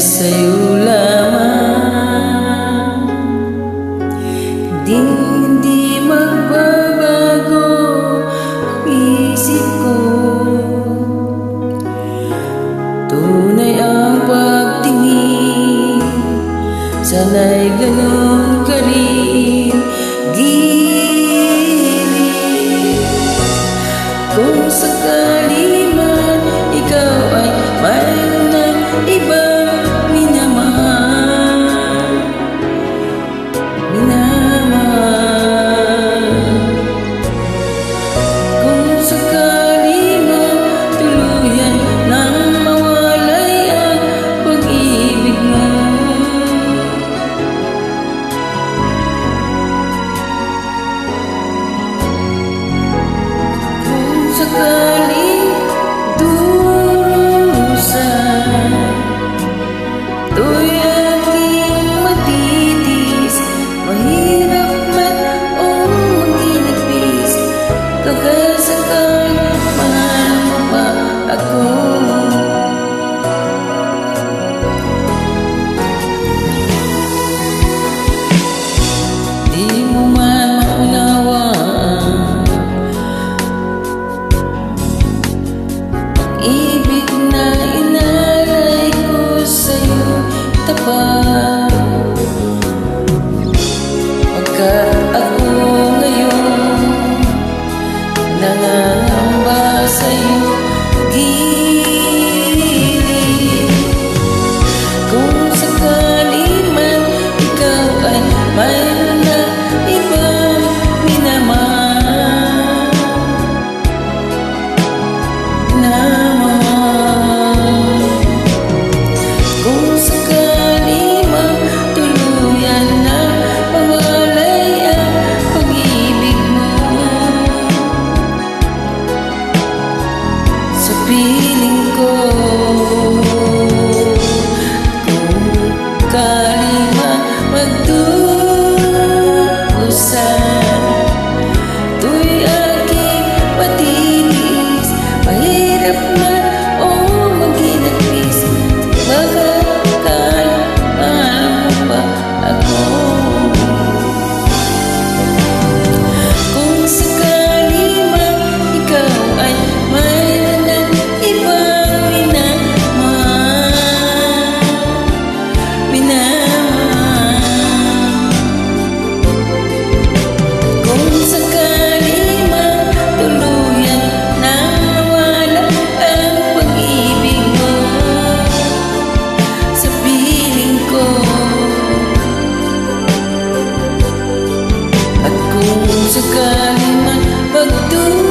sa'yo lamang. Hindi magbabago ang isip ko. Tunay ang pagtingin, sana'y ganun ka rin. Gilid, kung sakali man ikaw ay mayroon ng ibang minamahal, kung sakali man tuluyan nang mawalay ang pag-ibig mo, kung sakaling durusan, to'y aking matitis. Mahirap man o maginipis, kakasakal mahal mo pa ako. Di mo man maunawaan ibig na inalay ko sa'yo tapat. Pagkat ako ngayon nangangamba sa'yo gilid, kung sakali man ikaw ay mayroon na ibang minamahal, kung sakali man tuluyan na mawalay ang pag-ibig mo, sa piling ko, kung kalima magdurusan, to'y aking matitis. Mahirap man o maginagpis, magkakal mahal mo pa ako. Kung sakali man ikaw ay mayroon ng ibang minamahal, kung sakali man tuluyan nang mawala ang pag-ibig mo, sa piling ko. At kung sakali man magdurusan,